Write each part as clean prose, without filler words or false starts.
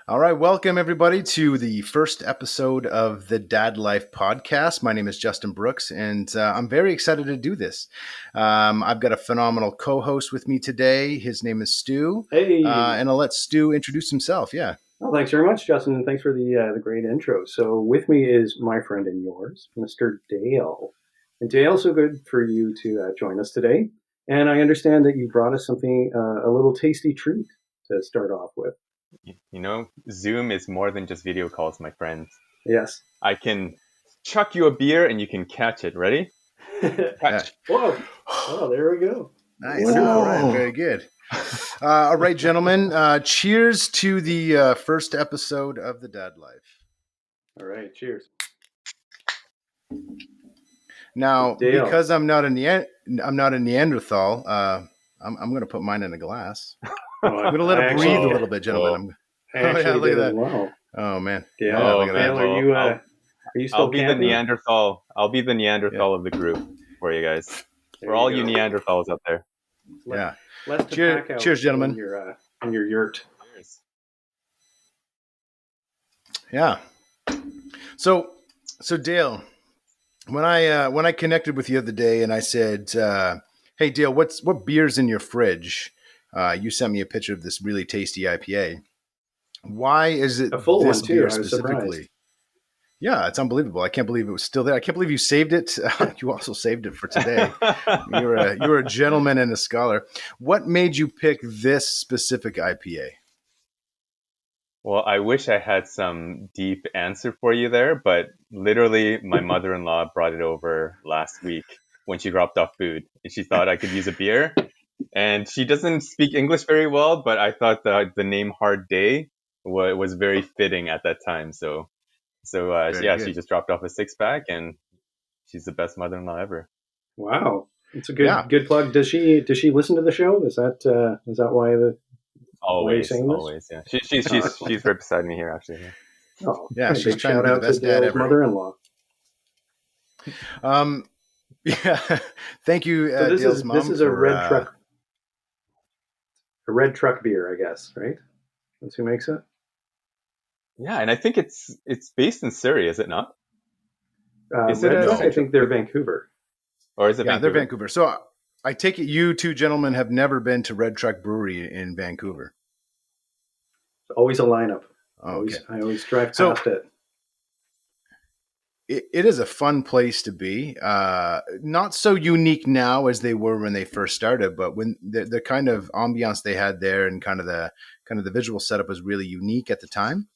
All right, welcome everybody to the first episode of the Dad Life podcast. My name is Justin Brooks, and I'm very excited to do this. I've got a phenomenal co-host with me today. His name is Stu, Hey, and I'll let Stu introduce himself. Yeah. well, thanks very much, Justin, and thanks for the great intro. So, with me is my friend and yours, Mr. Dale. And Dale, so good for you to join us today. And I understand that you brought us something, a little tasty treat to start off with. You know, Zoom is more than just video calls, my friends. Yes. I can chuck you a beer and you can catch it. Ready? Catch. Whoa! Oh, there we go. Nice. Whoa. All right, very good. All right, gentlemen. Cheers to the first episode of the Dad Life. All right, cheers. Now, Dale. because I'm not a Neanderthal, I'm going to put mine in a glass. I'm going to let it breathe a little bit, gentlemen. I actually look at did that. as well. Oh man. Yeah, Oh, look at Dale, that. are you still I'll be camping? the Neanderthal. I'll be the Neanderthal of the group for you guys. There For all go. you Neanderthals out there. Yeah. Less to Cheers- pack out cheers, gentlemen. In your yurt. Cheers. Yeah. So Dale, when I connected with you the other day and I said, "Hey Dale, what beer's in your fridge?" You sent me a picture of this really tasty IPA. Why is it A full this one, too. beer I was specifically? surprised. Yeah, it's unbelievable. I can't believe it was still there. I can't believe you saved it. You also saved it for today. You're a gentleman and a scholar. What made you pick this specific IPA? Well, I wish I had some deep answer for you there, but literally my mother-in-law brought it over last week when she dropped off food and she thought I could use a beer. And she doesn't speak English very well, but I thought the name Hard Day was very fitting at that time. So Very yeah, good. she just dropped off a 6-pack and she's the best mother-in-law ever. Wow, it's a good Yeah. good plug. Does she listen to the show? Is that why the Always, saying this? always, yeah. She's right beside me here, actually. oh Yeah, she's big trying to shout be the out best to dad Dale's ever. mother-in-law. Yeah. Thank you, So this Dale's is mom. this is a for, red truck beer, I guess, right? That's who makes it. Yeah, and I think it's based in Surrey, is it not? Is it Red a Truck, I Central- think they're Vancouver. Or is it Yeah, Vancouver? they're Vancouver. So I take it you two gentlemen have never been to Red Truck Brewery in Vancouver. Always a lineup. Oh, okay. I always drive So- past it. It is a fun place to be. Not so unique now as they were when they first started, but when the kind of ambiance they had there and kind of the visual setup was really unique at the time.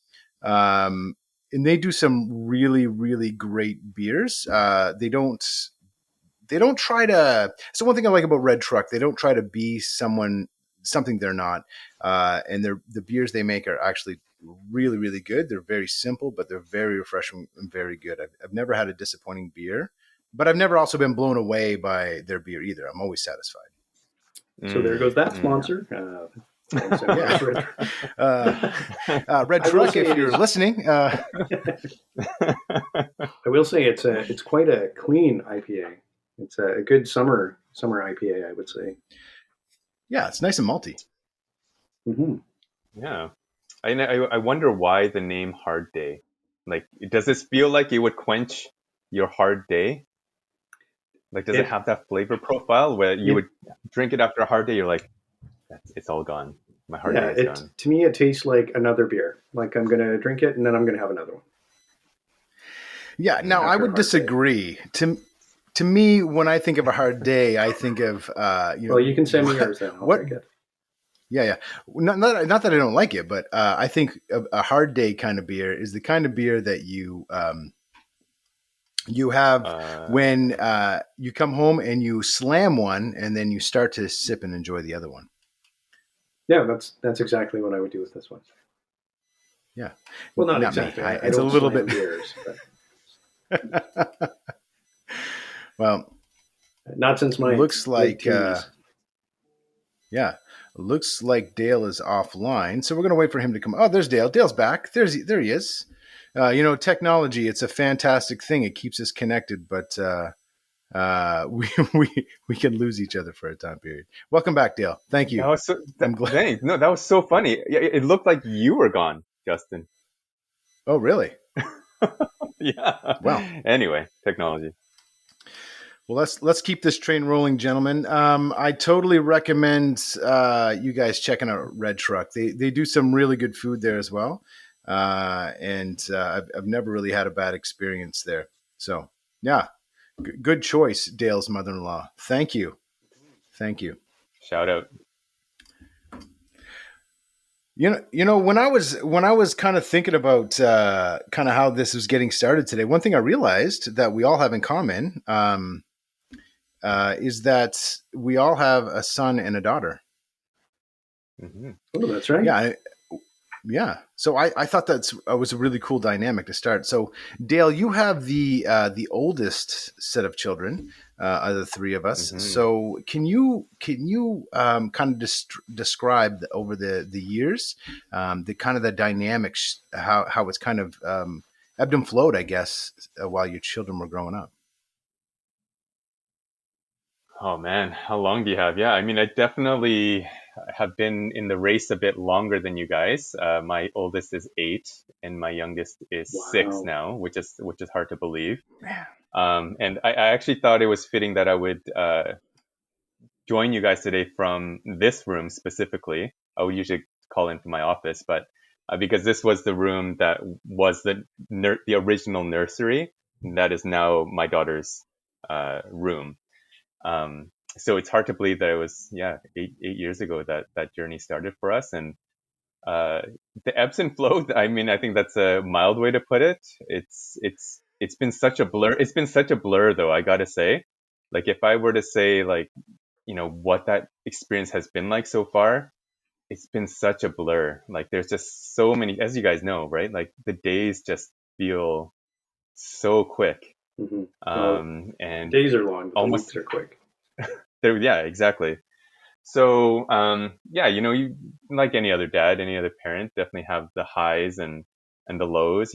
And they do some really, really great beers. They don't try to. So one thing I like about Red Truck, they don't try to be something they're not. And the beers they make are actually really, really good. They're very simple, but they're very refreshing and very good. I've never had a disappointing beer, but I've never also been blown away by their beer either. I'm always satisfied. So there goes that Mm. sponsor. Thanks, Yeah. Red Red I will Truck, say if it you're is- listening, I will say it's quite a clean IPA. It's a good summer IPA, I would say. yeah, it's nice and malty. Mm-hmm. Yeah. I wonder why the name Hard Day. Like, does this feel like it would quench your hard day? Like, does it have that flavor profile where you would drink it after a hard day? You're like, it's all gone. My hard Yeah, day is gone. to me it tastes like another beer. Like I'm gonna drink it and then I'm gonna have another one. Yeah, now After I a would hard day. disagree. To me, when I think of a hard day, I think of Well, you can send me yours then. I'll what- take it. Yeah. Not that I don't like it, but I think a hard day kind of beer is the kind of beer that you have when you come home and you slam one, and then you start to sip and enjoy the other one. Yeah, that's exactly what I would do with this one. Yeah. Well, not me. exactly. I It's a don't little slam bit. beers, but Well, not since my looks like mid-teens. looks like Dale is offline, so we're going to wait for him to come. Oh, there's Dale. Dale's back. There he is. Technology, it's a fantastic thing. It keeps us connected, but we can lose each other for a time period. Welcome back, Dale. Thank you. That was so, I'm glad. Thanks. No, that was so funny. Yeah, it looked like you were gone, Justin. Oh, really? Yeah. Wow. Anyway, technology. Well, let's keep this train rolling, gentlemen. I totally recommend you guys checking out Red Truck. They do some really good food there as well, and I've never really had a bad experience there. So yeah, good choice, Dale's mother-in-law. Thank you. Shout out. When I was kind of thinking about kind of how this was getting started today, one thing I realized that we all have in common. Is that we all have a son and a daughter. Mm-hmm. Oh, that's right. Yeah. So I thought that was a really cool dynamic to start. So Dale, you have the oldest set of children of the three of us. Mm-hmm. So can you kind of describe over the years the kind of the dynamics, how it's kind of ebbed and flowed, I guess, while your children were growing up? Oh man, how long do you have? Yeah, I mean, I definitely have been in the race a bit longer than you guys. My oldest is 8, and my youngest is 6 Wow. now, which is hard to believe. Man. And I actually thought it was fitting that I would join you guys today from this room specifically. I would usually call in from my office, but because this was the room that was the original nursery, that is now my daughter's room. So it's hard to believe that it was 8 years ago that that journey started for us, and uh, the ebbs and flows. I mean, I think that's a mild way to put it. It's been such a blur. It's been such a blur, though. I gotta say, like if I were to say like what that experience has been like so far, it's been such a blur. Like there's just so many, as you guys know, right? Like the days just feel so quick, Mm-hmm. Well, and days are long, but the almost weeks are quick. yeah, exactly. So, you like any other dad, any other parent, definitely have the highs and the lows.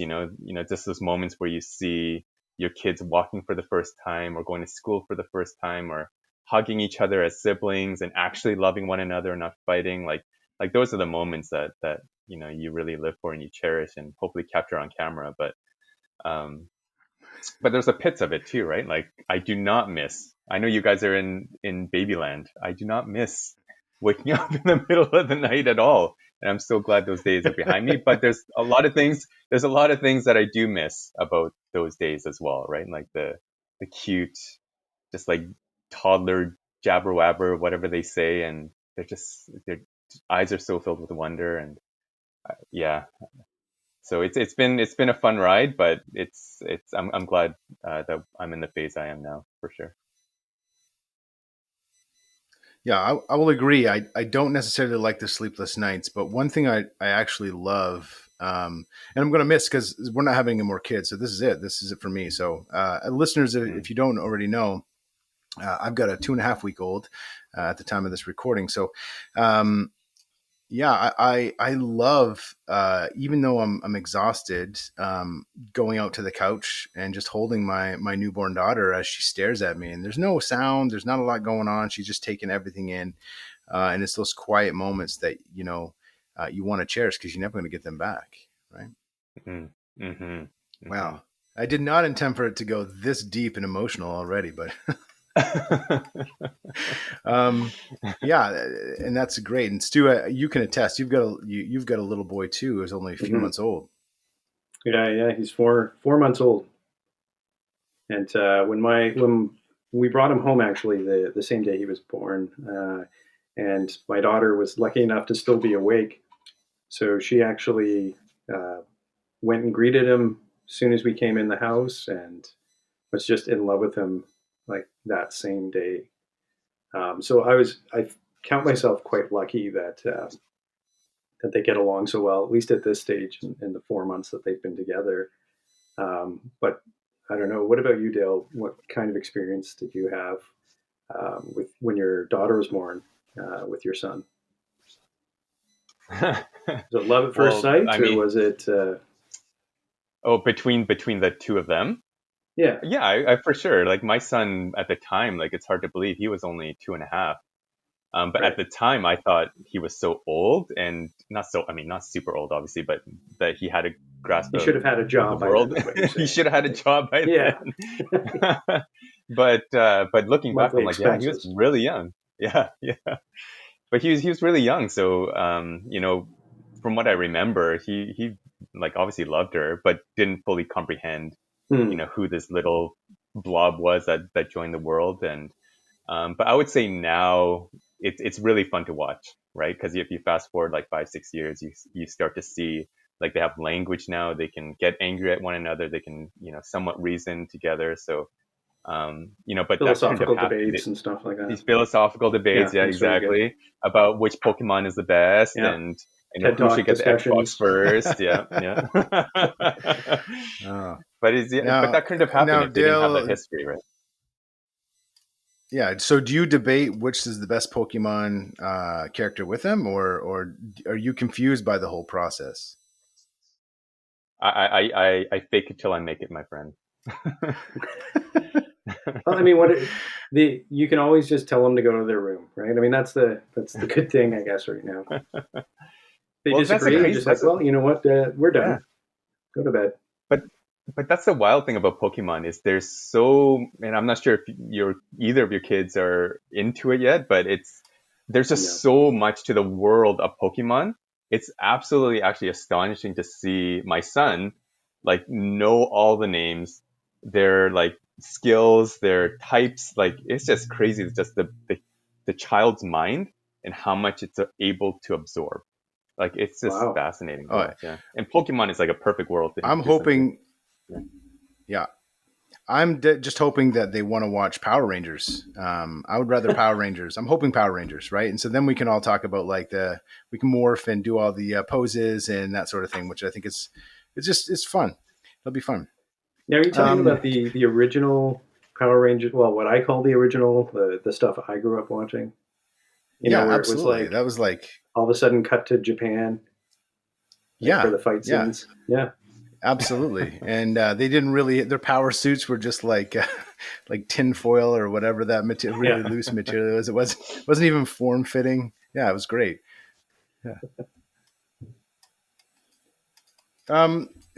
Just those moments where you see your kids walking for the first time, or going to school for the first time, or hugging each other as siblings, and actually loving one another and not fighting. Like those are the moments that you really live for and you cherish and hopefully capture on camera. Um, but there's the pits of it too, right? Like I do not miss. I know you guys are in Babyland. I do not miss waking up in the middle of the night at all, and I'm so glad those days are behind me. But there's a lot of things. There's a lot of things that I do miss about those days as well, right? Like the cute, just like toddler jabber wabber, whatever they say, and their eyes are so filled with wonder, and yeah, so it's been a fun ride, but I'm glad that I'm in the phase I am now for sure. Yeah, I will agree. I don't necessarily like the sleepless nights, but one thing I actually love, and I'm going to miss because we're not having any more kids. So this is it. This is it for me. So, listeners, Mm. if you don't already know, I've got a 2.5 week old at the time of this recording. So, um, yeah, I love even though I'm exhausted, going out to the couch and just holding my newborn daughter as she stares at me. And there's no sound, there's not a lot going on. She's just taking everything in, and it's those quiet moments that you want to cherish because you're never going to get them back, right? Mm. Mm-hmm. Wow, I did not intend for it to go this deep and emotional already, but Mm-hmm. um, yeah, and that's great. And Stu, you can attest. You've got a little boy too, who's only a few Mm-hmm. months old. Yeah, he's 4 months old, and when we brought him home actually the same day he was born, and my daughter was lucky enough to still be awake, so she actually uh, went and greeted him as soon as we came in the house, and was just in love with him like that same day. So I count myself quite lucky that they get along so well, at least at this stage in the 4 months that they've been together. But I don't know. What about you, Dale? What kind of experience did you have with when your daughter was born with your son? Was it love at first Well, I sight, or mean, was it? oh, between the two of them, Yeah. yeah, I for sure. Like my son at the time, like it's hard to believe he was only 2.5. But Right. at the time, I thought he was so old, and not super old, obviously, but that he had a grasp He should have had a of the job by then, world. is what you're He saying. should have had a job by Yeah. then. But looking back, Monthly I'm like, yeah, he was expenses. really young. Yeah, yeah. But he was really young, so from what I remember, he like obviously loved her, but didn't fully comprehend, Hmm. who this little blob was that joined the world. And but I would say now it's really fun to watch, right? Because if you fast forward like 5 6 years, you start to see like they have language now. They can get angry at one another. They can somewhat reason together. So but that couldn't have Philosophical happened. debates and stuff like that. These philosophical Yeah, debates, yeah, it's really good. exactly, about which Pokemon is the best, Yeah. and TED who should Talk get the Xbox discussions. first. Yeah, yeah. Oh. But that couldn't have happened Now, if they didn't have that Dale, history, right? yeah. So, do you debate which is the best Pokemon character with him, or are you confused by the whole process? I fake it till I make it, my friend. Well, I mean, you can always just tell them to go to their room, right? I mean, that's the good thing, I guess, right now. They Well, that's a disagree. You're crazy. just like, well, you know what? We're Yeah, done. Go to bed. but but that's the wild thing about Pokemon is there's so, and I'm not sure if either of your kids are into it yet, but there's just No. so much to the world of Pokemon. It's absolutely actually astonishing to see my son like know all the names, their like skills, their types. Like it's just crazy. It's just the child's mind and how much it's able to absorb. Like it's just Wow. fascinating to Oh, watch. Yeah, and Pokemon is like a perfect world to I'm introduce them to. hoping. Yeah. Yeah, just hoping that they want to watch Power Rangers. I would rather Power Rangers. I'm hoping Power Rangers, right? And so then we can all talk about like we can morph and do all the poses and that sort of thing, which I think it's fun. It'll be fun. Now, are you talking Um, about the original Power Rangers? Well, what I call the original, the stuff I grew up watching. yeah, Where it was absolutely. like That was like, all of a sudden cut to Japan, like for yeah, the fight yeah, scenes. Yeah. absolutely. And they didn't really. Their power suits were just like like tin foil or whatever that material, really Yeah. loose material is. It wasn't even form fitting. Yeah, it was great. Yeah.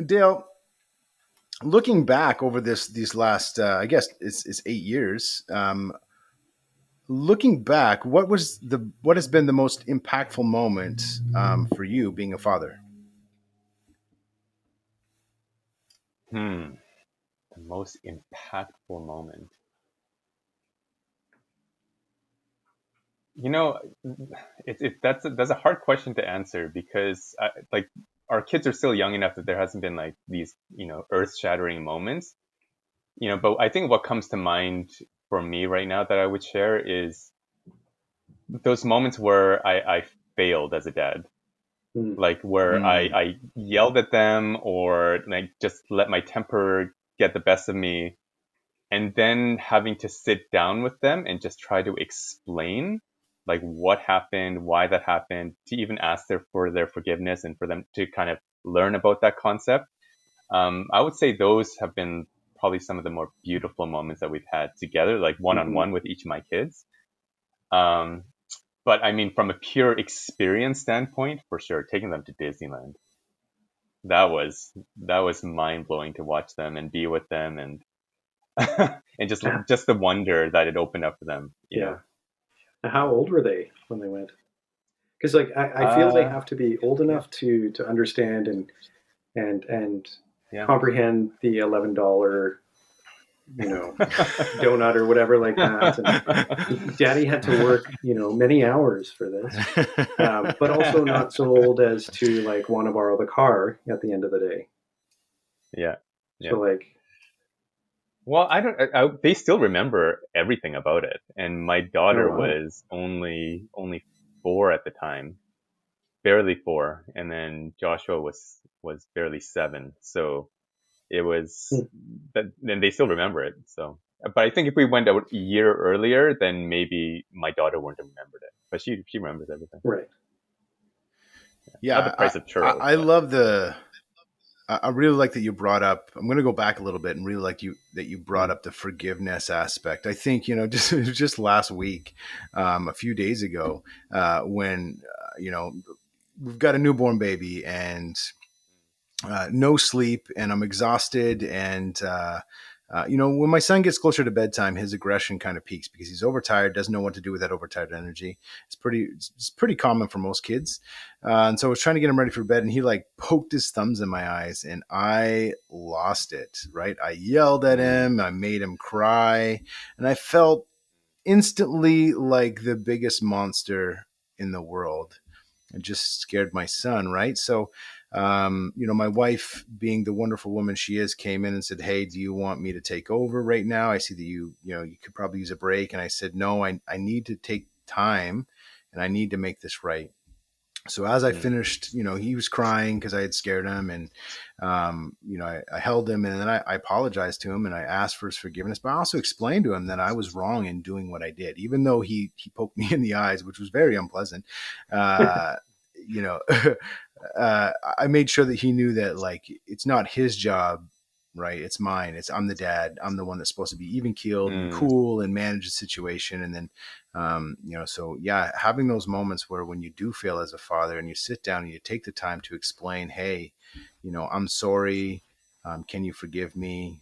Dale, looking back over these last I guess it's 8 years, looking back, what has been the most impactful moment for you being a father? Hmm. The most impactful moment. You know, that's a hard question to answer because like our kids are still young enough that there hasn't been like these earth-shattering moments. But I think what comes to mind for me right now that I would share is those moments where I failed as a dad, Hmm. like where Mm, I yelled at them or like just let my temper get the best of me, and then having to sit down with them and just try to explain like what happened, why that happened, to even ask for their forgiveness and for them to kind of learn about that concept. I would say those have been probably some of the more beautiful moments that we've had together, like one on Hmm. one with each of my kids. Um, but I mean, from a pure experience standpoint, for sure, taking them to Disneyland, that was mind blowing to watch them and be with them, and and just the wonder that it opened up for them, Yeah. How old were they when they went? Because like I feel they Uh, have to be old yeah, enough to understand and yeah. comprehend the $11 you know donut or whatever like that. And Daddy had to work many hours for this, but also not so old as to like want to borrow the car at the end of the day. Yeah, So yeah. like Well, I don't. They still remember everything about it, and my oh daughter wow. was only 4 at the time, barely 4, and then Joshua was barely 7. So it was Hmm. that, and they still remember it. So, but I think if we went out a year earlier, then maybe my daughter wouldn't have remembered it. But she remembers everything. Right. Not the yeah, price of churros, I but love the I really like that you brought up. I'm going to go back a little bit and really like that you brought up the forgiveness aspect. I think just last week, a few days ago, when we've got a newborn baby and no sleep, and I'm exhausted, and when my son gets closer to bedtime, his aggression kind of peaks because he's overtired, doesn't know what to do with that overtired energy. It's pretty common for most kids. And so I was trying to get him ready for bed, and he like poked his thumbs in my eyes, and I lost it, right? I yelled at him, I made him cry, and I felt instantly like the biggest monster in the world. It just scared my son, right? So my wife, being the wonderful woman she is, came in and said, "Hey, do you want me to take over right now? I see that you could probably use a break." And I said, "No, I need to take time, and I need to make this right." So as I finished, he was crying because I had scared him, and I held him, and then I apologized to him, and I asked for his forgiveness, but I also explained to him that I was wrong in doing what I did, even though he poked me in the eyes, which was very unpleasant. You know, I made sure that he knew that, like, it's not his job, right? It's mine. I'm the dad. I'm the one that's supposed to be even keeled and cool and manage the situation. And then, so yeah, having those moments where when you do fail as a father and you sit down and you take the time to explain, "Hey, I'm sorry. Can you forgive me?"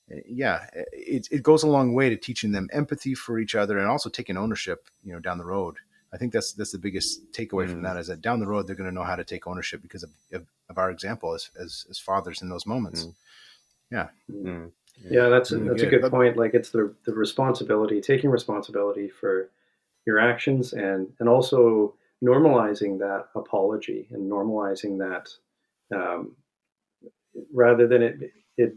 It goes a long way to teaching them empathy for each other and also taking ownership, down the road. I think that's the biggest takeaway from that, is that down the road they're going to know how to take ownership because of our example as fathers in those moments. Yeah. Yeah, that's a good point. Like, it's the responsibility, taking responsibility for your actions, and also normalizing that apology and normalizing that, um, rather than it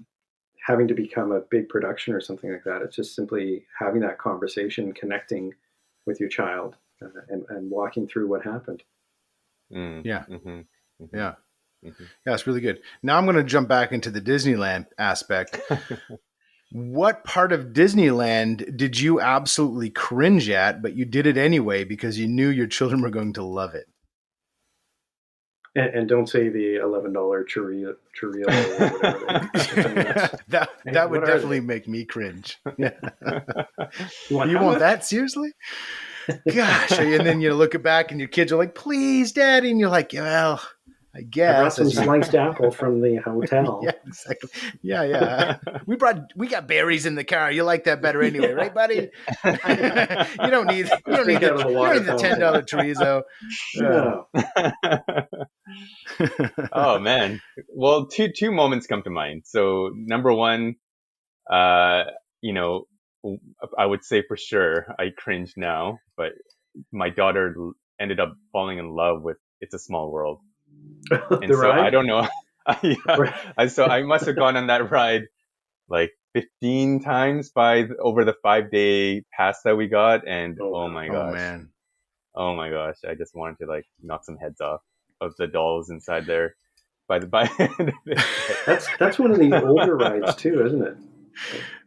having to become a big production or something like that. It's just simply having that conversation, connecting with your child, and walking through what happened. Yeah. Yeah. Yeah, it's really good. Now I'm going to jump back into the Disneyland aspect. What part of Disneyland did you absolutely cringe at, but you did it anyway because you knew your children were going to love it? And don't say the $11 churro or whatever. that would definitely make me cringe. Yeah. You want that? Seriously? Gosh. And then you look back and your kids are like, "Please, Daddy." And you're like, "Well, I guess." I brought some sliced apple from the hotel. Yeah, exactly. Yeah. We got berries in the car. You like that better anyway, right, buddy? You don't need the $10 chorizo. No. Oh man. Well, two moments come to mind. So number one, I would say for sure I cringe now, but my daughter ended up falling in love with It's a Small World. And so ride? I don't know. So I must have gone on that ride like 15 times over the 5-day pass that we got. And oh my gosh, I just wanted to like knock some heads off of the dolls inside there. That's one of the older rides too, isn't it?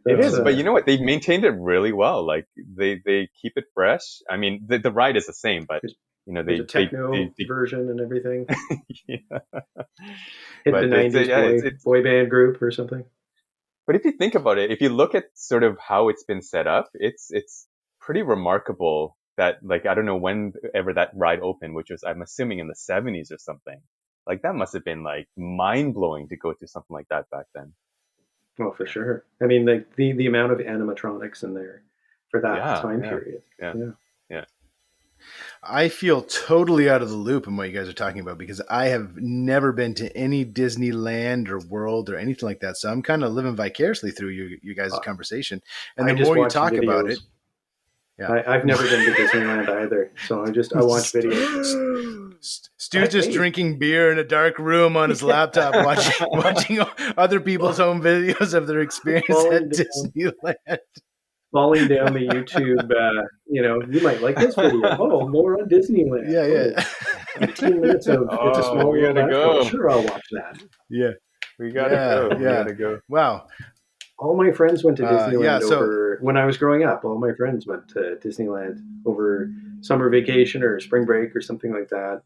It is, but you know what? They've maintained it really well. Like they keep it fresh. I mean, the ride is the same, but there's a techno version and everything. Yeah. Hit the 90s boy band group or something. But if you think about it, if you look at sort of how it's been set up, it's pretty remarkable that, like, I don't know whenever that ride opened, which was, I'm assuming, in the 70s or something. Like, that must have been like mind blowing to go through something like that back then. Oh, for sure. I mean, like the amount of animatronics in there for that time period. Yeah. I feel totally out of the loop in what you guys are talking about because I have never been to any Disneyland or World or anything like that. So I'm kind of living vicariously through you guys' conversation. And the more you talk about it, I've never been to Disneyland either, so I watch videos. Stu's just drinking beer in a dark room on his laptop, watching other people's home videos of their experience at Disneyland. Falling down the YouTube, you might like this video. Oh, more on Disneyland. Yeah. 15 minutes of It's a Small World. Go. Sure, I'll watch that. Yeah, we gotta go. We gotta go. Wow. All my friends went to Disneyland over when I was growing up. All my friends went to Disneyland over summer vacation or spring break or something like that.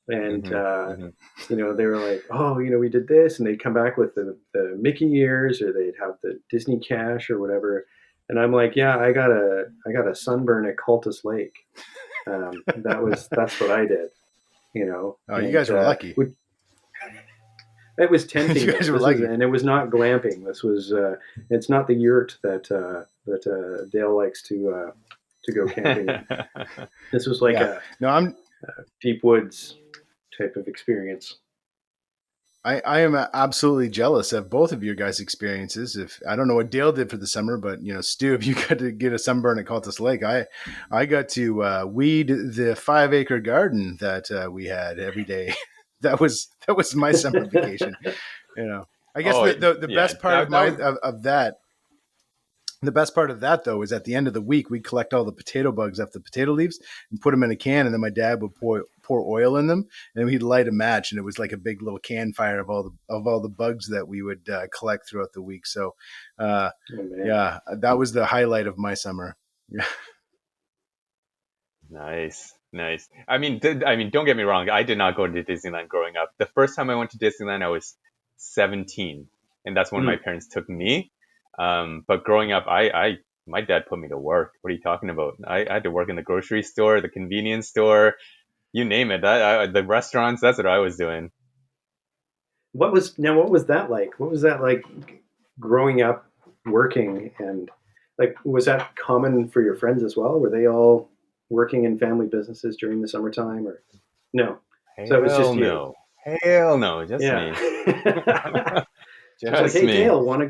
And Hmm. Hmm. they were like, oh, we did this, and they'd come back with the Mickey ears, or they'd have the Disney cash or whatever. And I'm like, yeah, I got a sunburn at Cultus Lake. That's what I did, Oh, you and guys were lucky. it was tempting You though. guys were This was, lucky. and it was not glamping. This was, it's not the yurt that Dale likes to go camping in. This was like Yeah. a No, deep woods type of experience. I am absolutely jealous of both of your guys' experiences. If I don't know what Dale did for the summer, but Stu, if you got to get a sunburn at Cultus Lake, I got to weed the 5 acre garden that we had every day. That was my summer vacation. I guess Oh, the yeah. best part of That my was. of that the best part of that, though, is at the end of the week, we'd collect all the potato bugs off the potato leaves and put them in a can. And then my dad would pour oil in them, and he'd light a match. And it was like a big little can fire of all the bugs that we would collect throughout the week. So, uh, Oh man. yeah, that was the highlight of my summer. Nice, nice. I mean, don't get me wrong. I did not go to Disneyland growing up. The first time I went to Disneyland, I was 17, and that's when my Mm. parents took me. But growing up, my dad put me to work. What are you talking about? I had to work in the grocery store, the convenience store, you name it. The restaurants. That's what I was doing. What was that like? What was that like growing up working, and like was that common for your friends as well? Were they all working in family businesses during the summertime, or no? So it was Hell just you. no. Hell no. Just Yeah. me. So it's like, Just hey me. Dale, want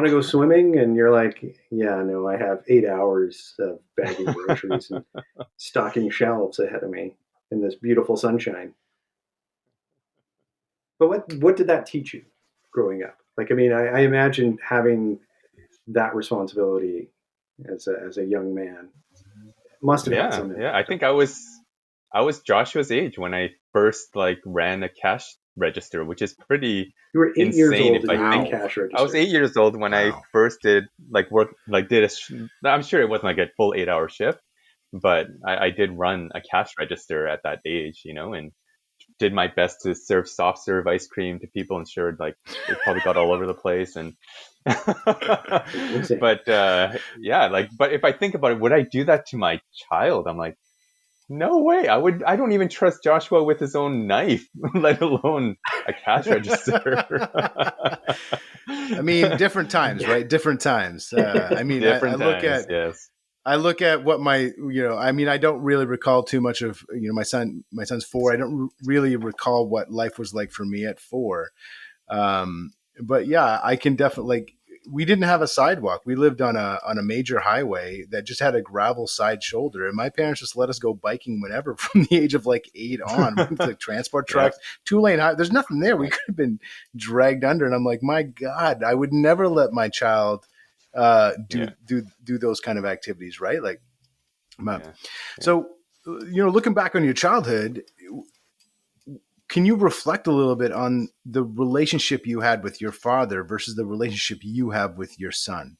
to go swimming? And you're like, yeah, no, I have 8 hours of bagging groceries and stocking shelves ahead of me in this beautiful sunshine. But what did that teach you growing up? Like, I mean, I imagine having that responsibility as a young man must have had Yeah, some yeah. I impact on think I was Joshua's age when I first like ran a cash register, which is pretty you. Were 8 years insane old if and I you were in think. Wow, cash I was register. 8 years old when I wow. first did like work, like did I'm sure it wasn't like a full 8 hour shift, but I did run a cash register at that age, and did my best to serve soft serve ice cream to people, ensured like it probably got all over the place. And Amazing. but yeah, like, but if I think about it, would I do that to my child? I'm like, no way. I don't even trust Joshua with his own knife, let alone a cash register. I mean, different times, right? Different times. I mean, I Different look times, at yes. I look at what I mean, I don't really recall too much of, my son's 4. I don't really recall what life was like for me at 4. But yeah, I can definitely, like, we didn't have a sidewalk. We lived on a major highway that just had a gravel side shoulder, and my parents just let us go biking whenever from the age of like 8 on. With the transport Yeah, trucks, 2 lane high. There's nothing there. We could have been dragged under, and I'm like, my God, I would never let my child yeah, do those kind of activities, right? Like, yeah, yeah. so looking back on your childhood, can you reflect a little bit on the relationship you had with your father versus the relationship you have with your son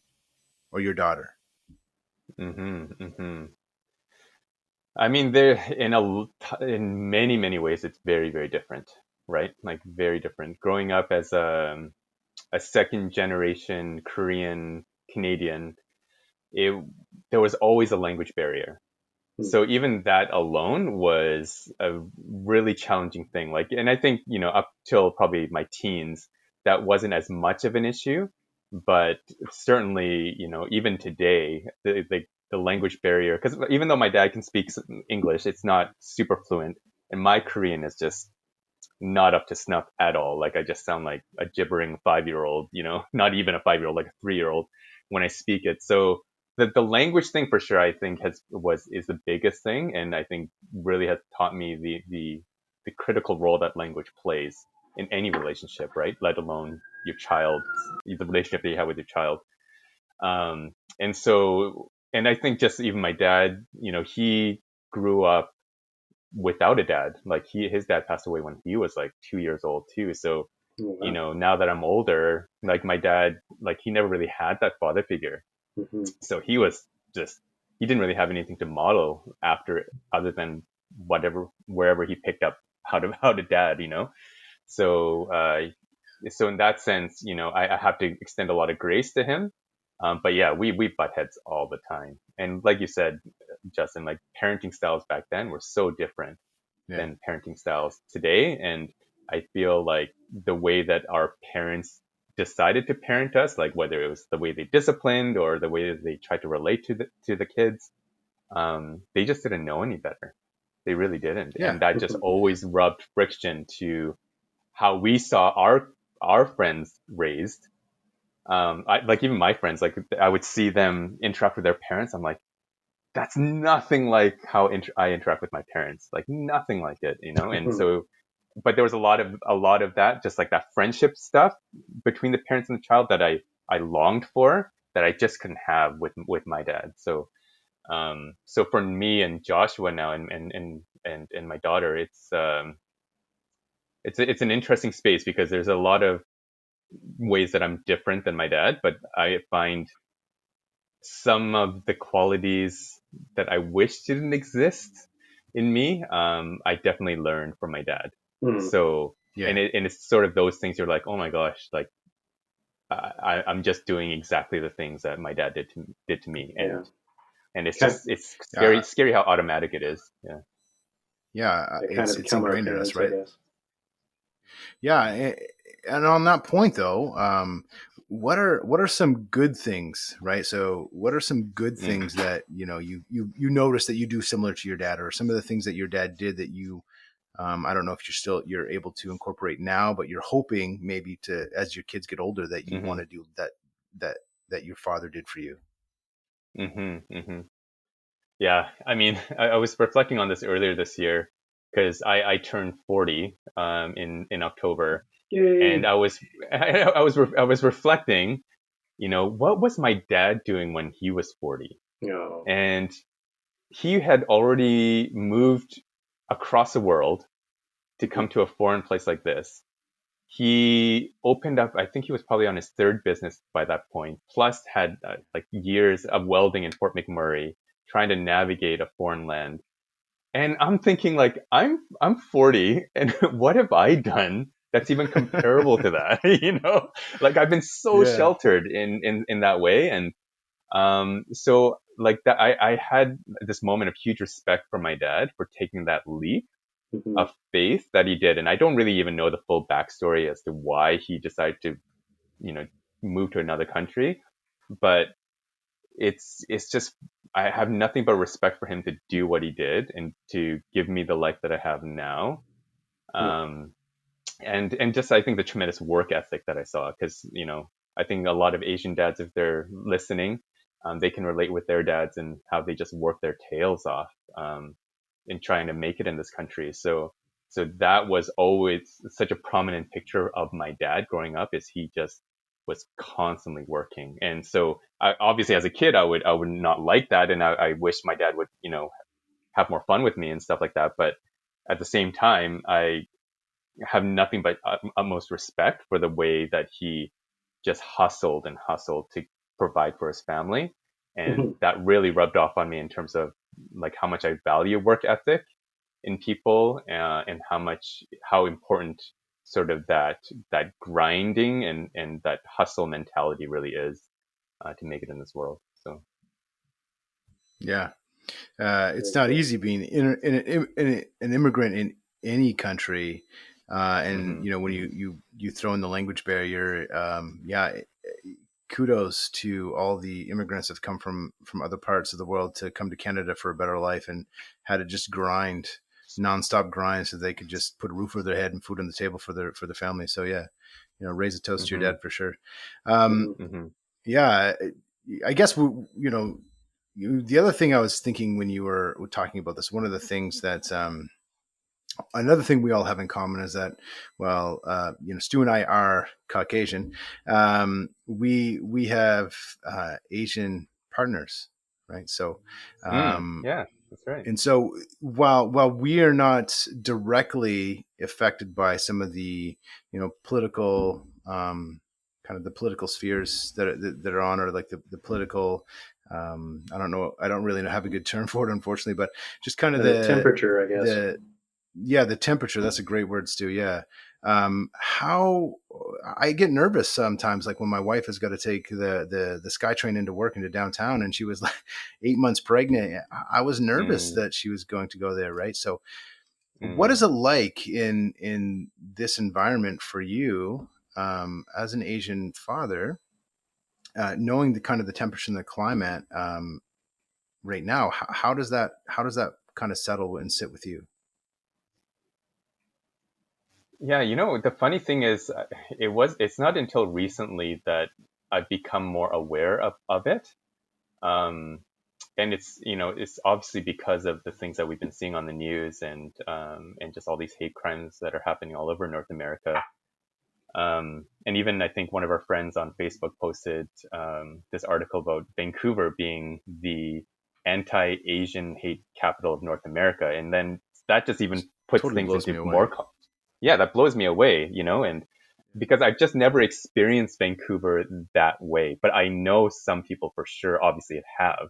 or your daughter? Mm-hmm, mm-hmm. I mean, there in many many ways, it's very very different, right? Like very different. Growing up as a second generation Korean Canadian, it there was always a language barrier. Hmm. So even that alone was a really challenging thing. Like, and I think, up till probably my teens, that wasn't as much of an issue, but certainly, even today, the language barrier, because even though my dad can speak English, it's not super fluent, and my Korean is just not up to snuff at all. Like I just sound like a gibbering 5 year old, not even a 5 year old, like a 3 year old when I speak it. So the language thing for sure, I think is the biggest thing, and I think really has taught me the critical role that language plays in any relationship, right? Let alone your child, the relationship that you have with your child. And so, and I think just even my dad, he grew up without a dad. Like his dad passed away when he was like 2 years old too. So, Oh, wow. now that I'm older, like my dad, like he never really had that father figure. Hmm. So he was just, he didn't really have anything to model after other than wherever he picked up how to dad, So, so in that sense, I have to extend a lot of grace to him. But yeah, we butt heads all the time. And like you said, Justin, like parenting styles back then were so different Yeah. than parenting styles today. And I feel like the way that our parents decided to parent us, like whether it was the way they disciplined or the way that they tried to relate to the kids, they just didn't know any better. They really didn't. Yeah. And that just always rubbed friction to how we saw our friends raised. Like even my friends, like I would see them interact with their parents. I'm like, that's nothing like how I interact with my parents. Like nothing like it. And so, but there was a lot of that, just like that friendship stuff between the parents and the child that I longed for that I just couldn't have with my dad. So, so for me and Joshua now and my daughter, it's an interesting space because there's a lot of ways that I'm different than my dad, but I find some of the qualities that I wish didn't exist in me, I definitely learned from my dad. Mm. So, Yeah. and it's sort of those things you're like, oh my gosh, like I'm just doing exactly the things that my dad did to me, Yeah. and it's Kind, just it's Uh, scary how automatic it is. Yeah. yeah. they kind of It's become our ingrained in us, parents, I right? guess. Yeah. And on that point, though, what are some good things, right? So, what are some good Mm. things that you notice that you do similar to your dad, or some of the things that your dad did that you I don't know if you're able to incorporate now, but you're hoping maybe to as your kids get older that you want Mhm. to do that that your father did for you. Mhm. Mhm. Yeah, I mean, I was reflecting on this earlier this year because I turned 40 in October, and Yay! I was reflecting, what was my dad doing when he was 40? No. And he had already moved across the world to come to a foreign place like this. He opened up, I think he was probably on his third business by that point, plus had like years of welding in Fort McMurray, trying to navigate a foreign land. And I'm thinking like I'm 40 and what have I done that's even comparable to that? Like I've been so Yeah. sheltered in that way. And so like that I had this moment of huge respect for my dad for taking that leap Mm-hmm. of faith that he did. And I don't really even know the full backstory as to why he decided to, you know, move to another country. But it's just I have nothing but respect for him to do what he did and to give me the life that I have now. Um, and just I think the tremendous work ethic that I saw because I think a lot of Asian dads, if they're listening, they can relate with their dads and how they just work their tails off in trying to make it in this country. So that was always such a prominent picture of my dad growing up. Is he just was constantly working, and so obviously as a kid I would not like that, and I wish my dad would have more fun with me and stuff like that. But at the same time, I have nothing but utmost respect for the way that he just hustled and hustled to provide for his family. And Mm-hmm. that really rubbed off on me in terms of like how much I value work ethic in people and how important sort of that grinding and that hustle mentality really is to make it in this world. So, Yeah. It's Very not cool. easy being an immigrant in any country, and hmm when hmm you throw in the language barrier. Yeah, kudos to all the immigrants that have come from other parts of the world to come to Canada for a better life and had to just grind, nonstop grind, so they could just put a roof over their head and food on the table for their family. So yeah, raise a toast to your hmm dad for sure. Um, Mm-hmm. hmm yeah, I guess the other thing I was thinking when you were talking about this, one of the things that another thing we all have in common is that, well, Stu and I are Caucasian. We have Asian partners, right? So, um, yeah, that's right. and so while we are not directly affected by some of the political kind of the political spheres that are on, or like the political I don't know. I don't really have a good term for it, unfortunately, but just kind of The temperature, I guess. the temperature. That's a great word, Stu. Yeah. How I get nervous sometimes, like when my wife has got to take the SkyTrain into work into downtown, and she was like 8 months pregnant. I was nervous Mm, that she was going to go there, right? So, what mm. is it like in this environment for you as an Asian father, knowing the kind of the temperature and the climate right now? How does that kind of settle and sit with you? Yeah, the funny thing is, it's not until recently that I've become more aware of it. Um, and it's obviously because of the things that we've been seeing on the news and just all these hate crimes that are happening all over North America. And even I think one of our friends on Facebook posted this article about Vancouver being the anti-Asian hate capital of North America, and then that just even puts Totally things blows me into away. more. Yeah, that blows me away, and because I've just never experienced Vancouver that way, but I know some people for sure, obviously, have.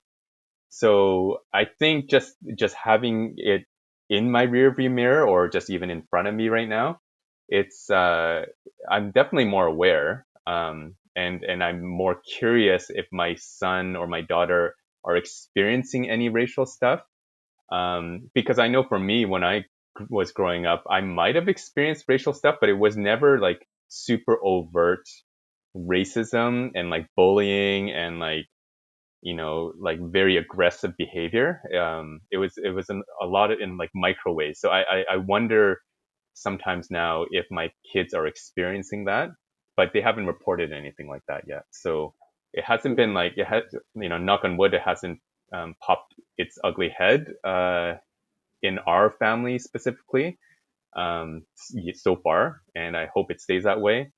So I think just having it in my rearview mirror or just even in front of me right now, it's I'm definitely more aware, and I'm more curious if my son or my daughter are experiencing any racial stuff. Because I know for me, when I was growing up, I might have experienced racial stuff, but it was never like super overt racism and like bullying and like very aggressive behavior. It was a lot in like microwaves. So I wonder sometimes now if my kids are experiencing that, but they haven't reported anything like that yet. So it hasn't been like it has, knock on wood, it hasn't popped its ugly head in our family specifically so far, and I hope it stays that way.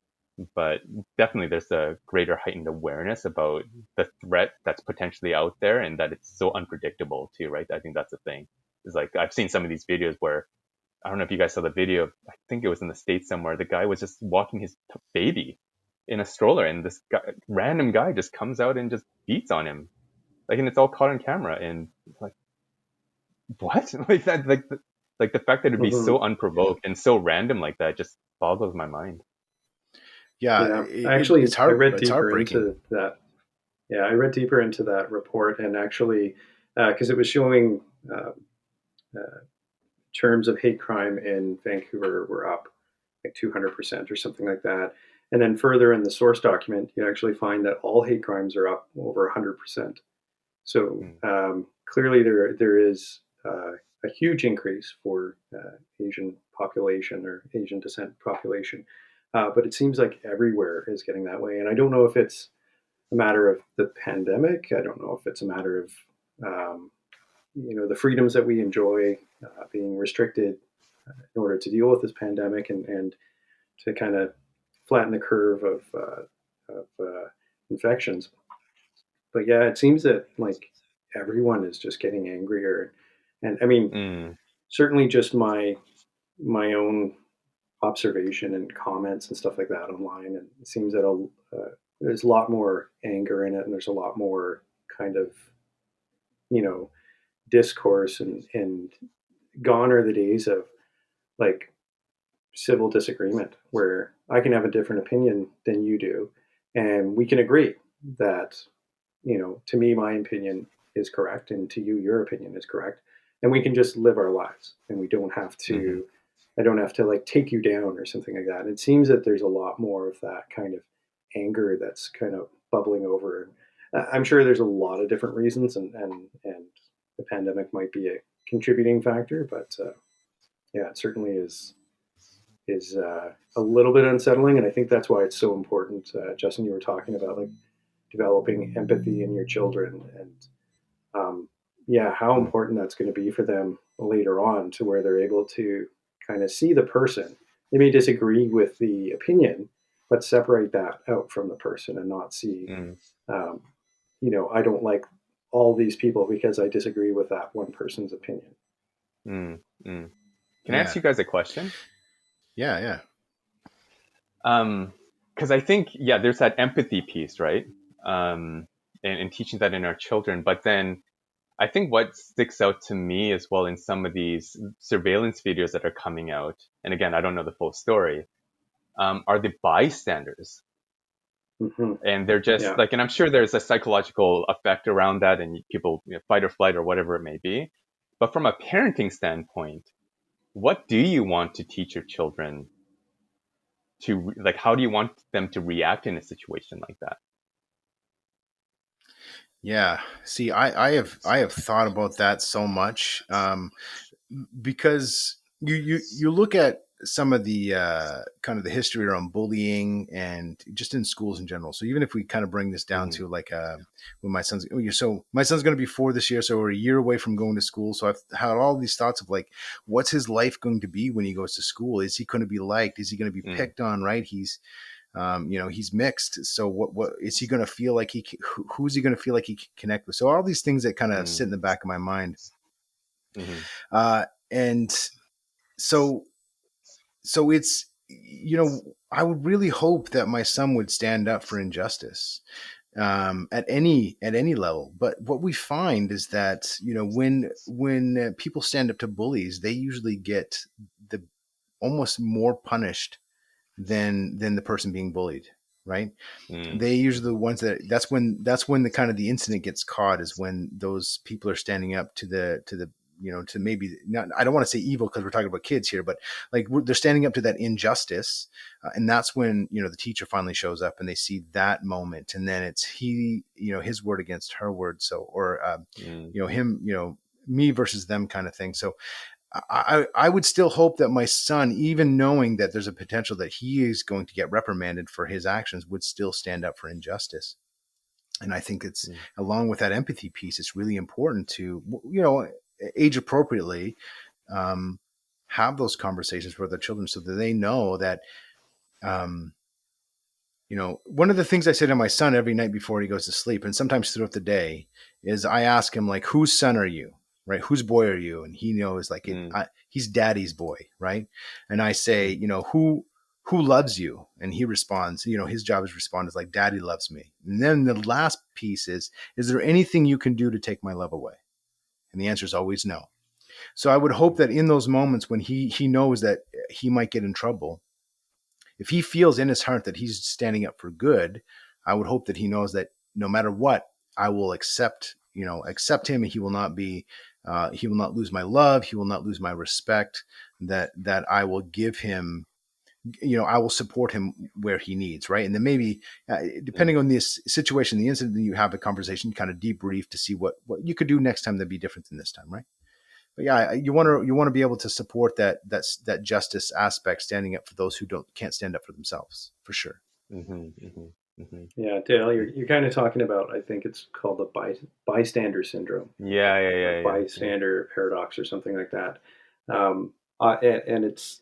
But definitely, there's a greater heightened awareness about the threat that's potentially out there, and that it's so unpredictable too, right? I think that's the thing. Is like I've seen some of these videos where I don't know if you guys saw the video. I think it was in the States somewhere. The guy was just walking his baby in a stroller, and this guy, random guy just comes out and just beats on him, like, and it's all caught on camera. And it's like, what? Like that, like the fact that it'd be Hmm. so unprovoked and so random like that just boggles my mind. Yeah, Yeah, actually, it's I hard. read It's deeper heartbreaking. into that. Yeah, I read deeper into that report, and actually, because it was showing uh, uh, terms of hate crime in Vancouver were up like 200% or something like that. And then further in the source document, you actually find that all hate crimes are up over 100%. So Mm, clearly, there is a huge increase for Asian population or Asian descent population, but it seems like everywhere is getting that way. And I don't know if it's a matter of the pandemic. I don't know if it's a matter of um, the freedoms that we enjoy being restricted in order to deal with this pandemic and to kind of flatten the curve of infections. But yeah, it seems that like everyone is just getting angrier, and I mean, mm, certainly just my own observation and comments and stuff like that online, and it seems that there's a lot more anger in it, and there's a lot more kind of you know discourse and gone are the days of like civil disagreement where I can have a different opinion than you do, and we can agree that to me my opinion is correct, and to you your opinion is correct, and we can just live our lives, and we don't have mm-hmm, to. I don't have to like take you down or something like that. It seems that there's a lot more of that kind of anger that's kind of bubbling over. I'm sure there's a lot of different reasons, and the pandemic might be a contributing factor, but yeah, it certainly is a little bit unsettling, and I think that's why it's so important. Justin, you were talking about like developing empathy in your children, and yeah, how important that's going to be for them later on, to where they're able to kind of see the person. They may disagree with the opinion, but separate that out from the person and not see, mm, um, I don't like all these people because I disagree with that one person's opinion. mm, mm. Can I ask Yeah, you guys a question? yeah, yeah. Because I think, yeah, there's that empathy piece, right? Um, and teaching that in our children. But then I think what sticks out to me as well in some of these surveillance videos that are coming out, and again, I don't know the full story, are the bystanders. Hmm. And they're just Yeah. like, and I'm sure there's a psychological effect around that, and people, fight or flight or whatever it may be. But from a parenting standpoint, what do you want to teach your children to, like, how do you want them to react in a situation like that? Yeah. See, I have thought about that so much, because you look at some of the kind of the history around bullying and just in schools in general. So even if we kind of bring this down Mm, to like when my son's going to be 4 this year, so we're a year away from going to school. So I've had all these thoughts of like, what's his life going to be when he goes to school? Is he going to be liked? Is he going to be mm, picked on? Right? He's mixed. So what is he going to feel like who's he going to feel like he can connect with? So all these things that kind of sit mm, in the back of my mind. mm, And so it's, I would really hope that my son would stand up for injustice, at any level. But what we find is that, when people stand up to bullies, they usually get the almost more punished than the person being bullied, right? mm, They usually mm, the ones that's when the kind of the incident gets caught, is when those people are standing up to maybe not, I don't want to say evil because we're talking about kids here, but like they're standing up to that injustice, and that's when the teacher finally shows up and they see that moment, and then it's his word against her word, so, or mm, him, me versus them kind of thing. So I would still hope that my son, even knowing that there's a potential that he is going to get reprimanded for his actions, would still stand up for injustice. And I think it's, mm, along with that empathy piece, it's really important to, age appropriately, um, have those conversations with their children so that they know that, um, one of the things I say to my son every night before he goes to sleep, and sometimes throughout the day, is I ask him, like, whose son are you? Right? Whose boy are you? And he knows, like, mm, he's daddy's boy. Right? And I say, mm, who loves you? And he responds, his job is to respond is like, daddy loves me. And then the last piece is there anything you can do to take my love away? And the answer is always no. So I would hope that in those moments when he knows that he might get in trouble, if he feels in his heart that he's standing up for good, I would hope that he knows that no matter what, I will accept him, and he will not lose my love. He will not lose my respect. That I will give him, I will support him where he needs. Right. And then maybe, mm, depending on this situation, the incident, then you have a conversation, kind of debrief to see what you could do next time that'd be different than this time. Right. But yeah, you want to be able to support that justice aspect, standing up for those who can't stand up for themselves, for sure. mhm, mhm, mhm. Yeah, Dale, you're kind of talking about, I think it's called the bystander syndrome, Yeah, yeah, or yeah, yeah, yeah. bystander paradox or something like that. And it's,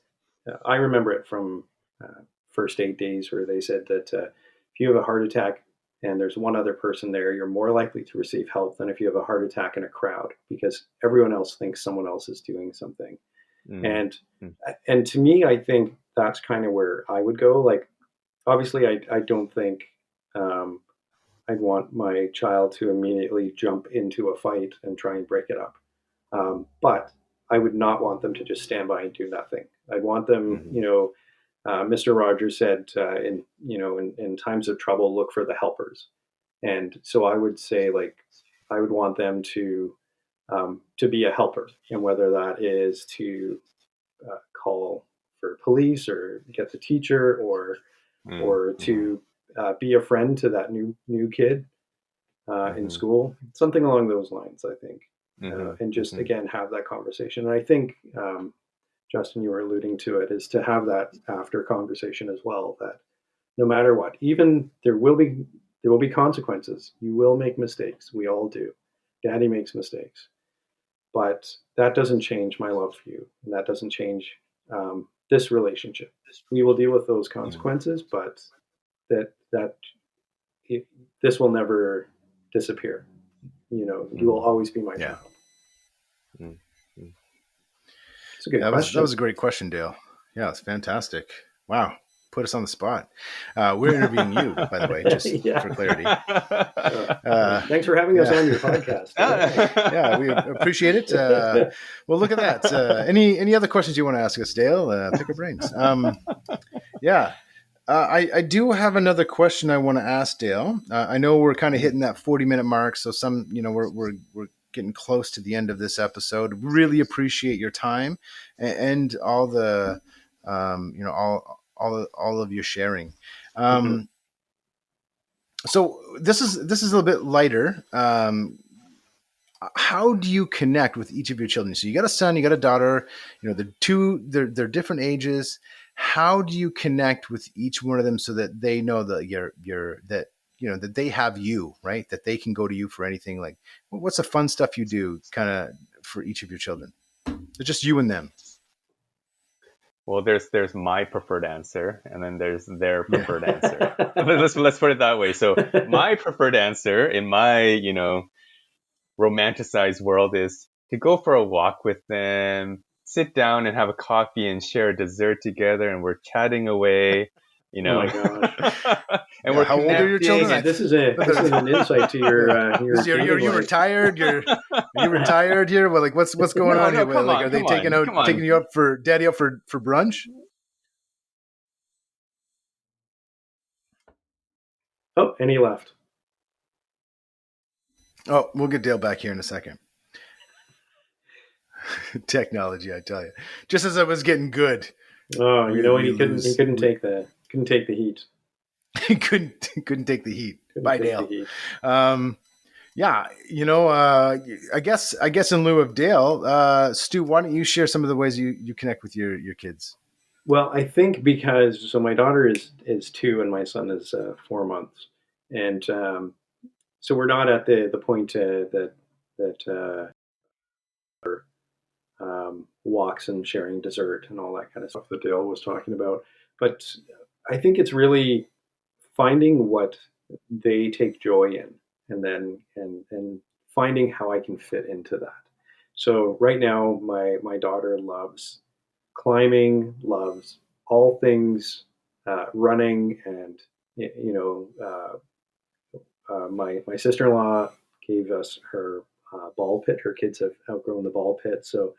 I remember it from first aid days where they said that if you have a heart attack and there's one other person there, you're more likely to receive help than if you have a heart attack in a crowd, because everyone else thinks someone else is doing something. Mm, And mm, to me, I think that's kind of where I would go. Like, obviously, I don't think um, I'd want my child to immediately jump into a fight and try and break it up. But I would not want them to just stand by and do nothing. I'd want them, mhm, Mr. Rogers said, in times of trouble, look for the helpers. And so I would say, like, I would want them to be a helper, and whether that is to call for police or get the teacher, mm, or mhm, to be a friend to that new kid in mhm, school, something along those lines, I think, mhm, and just mhm, again have that conversation. And I think, Justin, you were alluding to it, is to have that after conversation as well. That no matter what, even there will be consequences. You will make mistakes. We all do. Daddy makes mistakes, but that doesn't change my love for you, and that doesn't change this relationship. We will deal with those mm, consequences, but that it, this will never disappear. You will mm, always be my Yeah, child. mm, It's a good that was question. a great question, Dale. Yeah, it's fantastic. Wow. put us on the spot. We're interviewing you, by the way, just for clarity. Thanks for having us on your podcast. Yeah, we appreciate it. Well, look at that. Any other questions you want to ask us, Dale? Pick our brains. Yeah. I do have another question I want to ask Dale. I know we're kind of hitting that 40-minute mark, so we're getting close to the end of this episode. Really appreciate your time and all the all of your sharing. So this is a little bit lighter. How do you connect with each of your children? So you got a son, you got a daughter. They're different ages. How do you connect with each one of them so that they know that that they have you, right? That they can go to you for anything. Like, what's the fun stuff you do kind of for each of your children? It's just you and them. Well, there's my preferred answer, and then there's their preferred answer. Let's put it that way. So my preferred answer in my romanticized world is to go for a walk with them, sit down and have a coffee and share a dessert together, and we're chatting away. Oh my gosh! And we're how old are your children? This is an insight to you're retired. You're retired here. Well, like what's going on here? Like, are they taking you up for daddy up for brunch? Oh, and he left. Oh, we'll get Dale back here in a second. Technology, I tell you. Just as I was getting good. Oh, he couldn't take the heat. He couldn't take the heat. Bye, Dale. Yeah, I guess in lieu of Dale, Stu, why don't you share some of the ways you connect with your kids? Well, I think because my daughter is 2 and my son is 4 months, and so we're not at the point that walks and sharing dessert and all that kind of stuff that Dale was talking about. But I think it's really finding what they take joy in, and then and finding how I can fit into that. So right now, my daughter loves climbing, loves all things running, and my sister-in-law gave us her ball pit. Her kids have outgrown the ball pit, so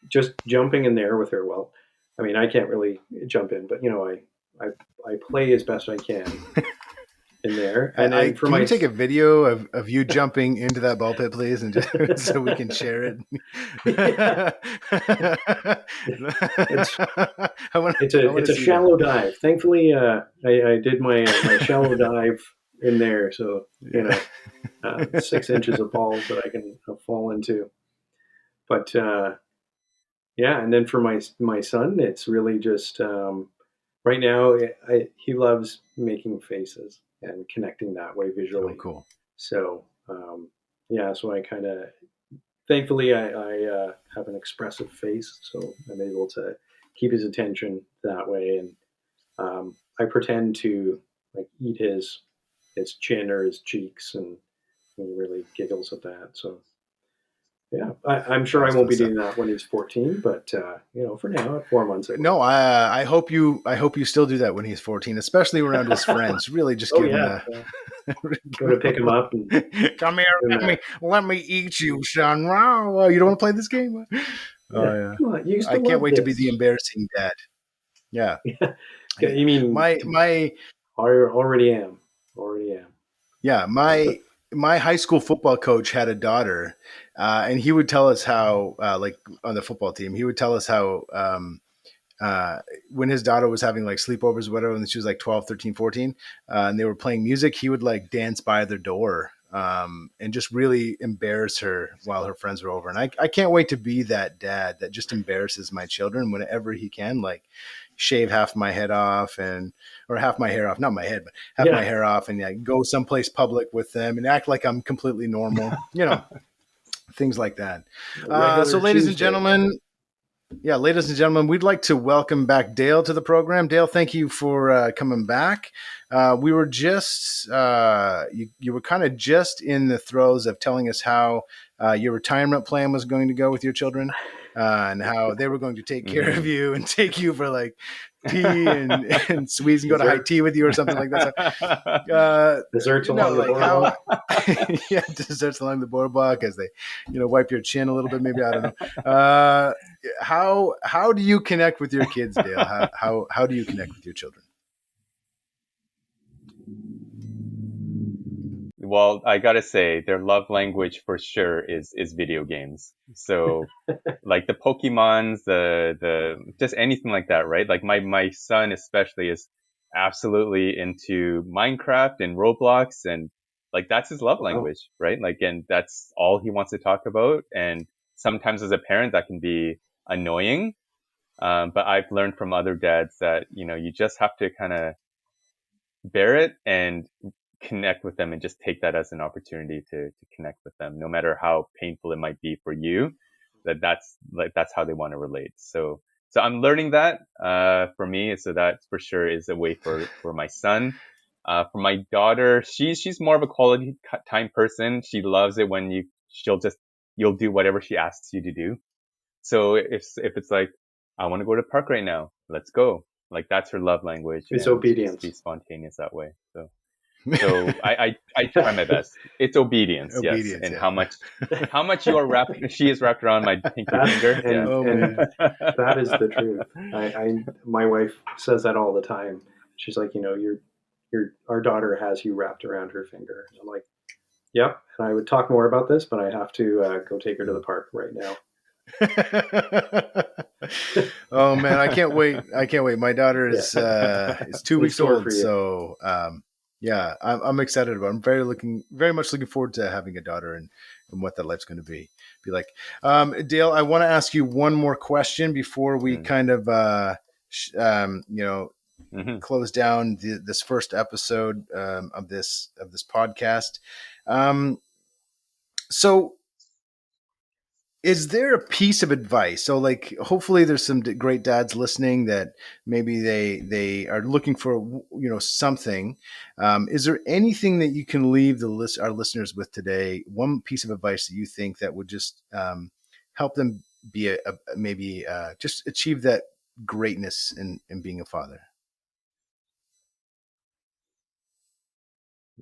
just jumping in there with her. Well, I mean, I can't really jump in, but I play as best I can in there. And then can you take a video of you jumping into that ball pit, please, and just so we can share it? It's a shallow dive. Thankfully, I did my shallow dive in there, so 6 inches of balls that I can fall into. But and then for my son, it's really just right now he loves making faces and connecting that way visually. Oh, cool. So so I kind of thankfully I have an expressive face, so I'm able to keep his attention that way, and I pretend to like eat his chin or his cheeks, and he really giggles at that. So yeah, I'm sure I won't be doing that when he's 14, but for now at 4 months. No, I hope you still do that when he's 14, especially around his friends. Really, just give him go to pick him up and come here. Let me eat you, son. Wow, you don't want to play this game? Oh yeah. Come on, I can't wait to be the embarrassing dad. Yeah. You mean my already am. Yeah, my high school football coach had a daughter, and he would tell us how, like on the football team, he would tell us how when his daughter was having like sleepovers or whatever, when she was like 12, 13, 14, and they were playing music, he would like dance by their door and just really embarrass her while her friends were over. And I can't wait to be that dad that just embarrasses my children whenever he can, like shave half my head off or half my hair off, not my head, but half my hair off, and go someplace public with them and act like I'm completely normal, things like that. So ladies and gentlemen, we'd like to welcome back Dale to the program. Dale, thank you for coming back. we were just you were kind of just in the throes of telling us how your retirement plan was going to go with your children, and how they were going to take care of you and take you for like tea and sweets and go to high tea with you or something like that. So, Desserts along the like how, boardwalk. yeah, desserts along the boardwalk as they, wipe your chin a little bit. Maybe, I don't know. How do you connect with your kids, Dale? How do you connect with your children? Well, I gotta say, their love language for sure is video games. So, like the Pokemons, the just anything like that, right? Like my son especially is absolutely into Minecraft and Roblox, and like that's his love Wow. language, right? Like, and that's all he wants to talk about. And sometimes as a parent, that can be annoying. But I've learned from other dads that you just have to kind of bear it and connect with them and just take that as an opportunity to connect with them, no matter how painful it might be for you. That's how they want to relate. So I'm learning that for me. So that for sure is a way for my son. For my daughter, she's more of a quality time person. She loves it when you'll do whatever she asks you to do. So if it's like, I want to go to the park right now, let's go. Like that's her love language, It's and she's obedience. spontaneous that way. So I try my best. It's obedience, yes, Obedience, and yeah. how much you are wrapped. She is wrapped around my pinky finger. And Oh and man. that is the truth. My wife says that all the time. She's like, our daughter has you wrapped around her finger. And I'm like, yep. And I would talk more about this, but I have to go take her to the park right now. Oh man, I can't wait. I can't wait. My daughter is Yeah. is 2 weeks store for old, you. so yeah, I'm excited about it. I'm very much looking forward to having a daughter and what that life's going to be like. Dale, I want to ask you one more question before we kind of close down this first episode of this podcast. So is there a piece of advice? So like, hopefully there's some great dads listening that maybe they are looking for, something. Is there anything that you can leave our listeners with today? One piece of advice that you think that would just help them be maybe just achieve that greatness in being a father?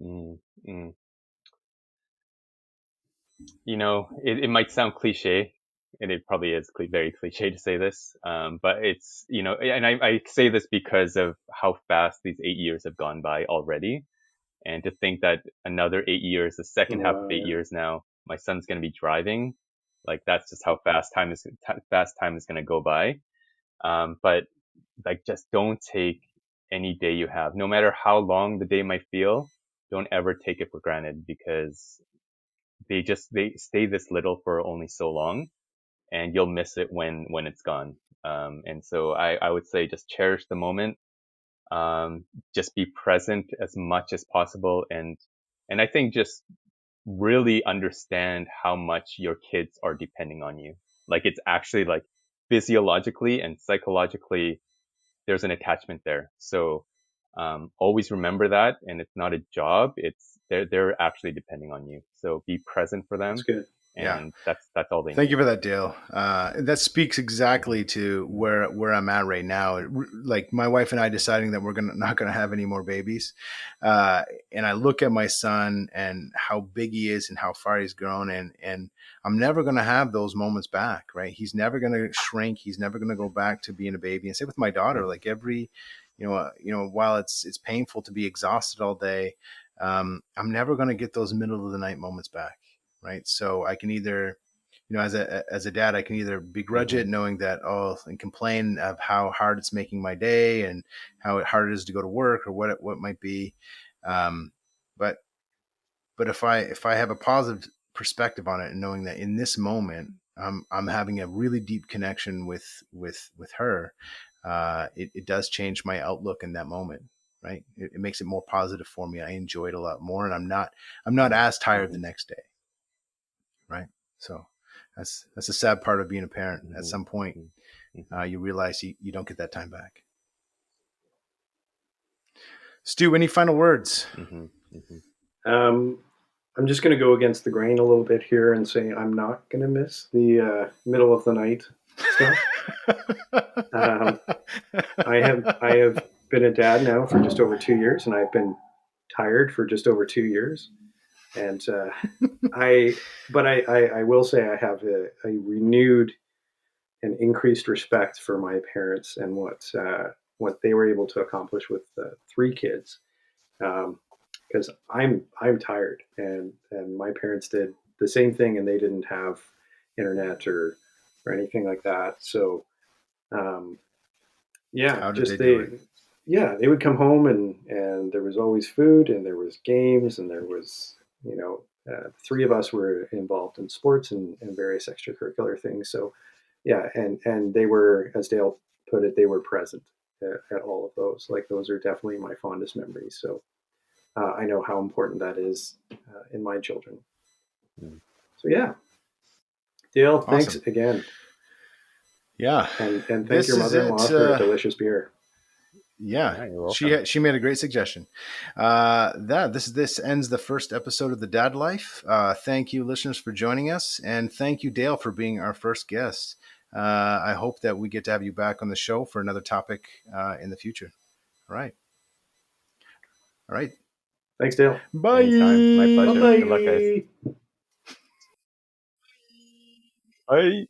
Mm, mm. It might sound cliche, and it probably is very cliche to say this, but it's, and I say this because of how fast these 8 years have gone by already. And to think that another 8 years, the second half of Wow, eight yeah. years now, my son's going to be driving. Like that's just how fast time is going to go by. But like, just don't take any day you have, no matter how long the day might feel. Don't ever take it for granted, because they stay this little for only so long, and you'll miss it when it's gone. And so I would say just cherish the moment. Just be present as much as possible, and I think just really understand how much your kids are depending on you. Like it's actually like physiologically and psychologically, there's an attachment there. So always remember that, and it's not a job. It's they're actually depending on you. So be present for That's them, good. Yeah. and that's all they Thank need. you for that, Dale. That speaks exactly to where I'm at right now. Like my wife and I deciding that we're not gonna have any more babies, and I look at my son and how big he is and how far he's grown, and I'm never gonna have those moments back. Right? He's never gonna shrink. He's never gonna go back to being a baby. And same with my daughter. Like while it's painful to be exhausted all day, I'm never gonna get those middle of the night moments back. Right? So I can either as a dad, I can either begrudge Mm-hmm. it, knowing that and complain of how hard it's making my day and how hard it is to go to work or what might be. Um, but if I have a positive perspective on it and knowing that in this moment I'm having a really deep connection with her, it does change my outlook in that moment. Right, it makes it more positive for me. I enjoy it a lot more, and I'm not as tired the Mm-hmm. next day. Right, so that's a sad part of being a parent. At Mm-hmm. some point, Mm-hmm. you realize you don't get that time back. Stu, any final words? Hmm. Hmm. I'm just going to go against the grain a little bit here and say I'm not going to miss the middle of the night stuff. Um, I have been a dad now for just over 2 years, and I've been tired for just over 2 years. And I, but I will say I have a renewed and increased respect for my parents and what they were able to accomplish with three kids. Because I'm tired, and my parents did the same thing, and they didn't have internet or anything like that. So um, yeah, How did they just do it? they would come home, and there was always food, and there was games, and there was three of us were involved in sports and various extracurricular things. So yeah, and they were, as Dale put it, they were present at all of those. Like those are definitely my fondest memories. So I know how important that is in my children. Mm. So yeah, Dale, thanks Awesome. again, Yeah, and thank this your is mother-in-law it. for a delicious beer. Yeah, Yeah, you're welcome. she made a great suggestion. This ends the first episode of the Dad Life. Thank you, listeners, for joining us, and thank you, Dale, for being our first guest. I hope that we get to have you back on the show for another topic in the future. All right, all right. Thanks, Dale. Anytime. My Bye pleasure. Bye. Good luck, guys. bye. Bye.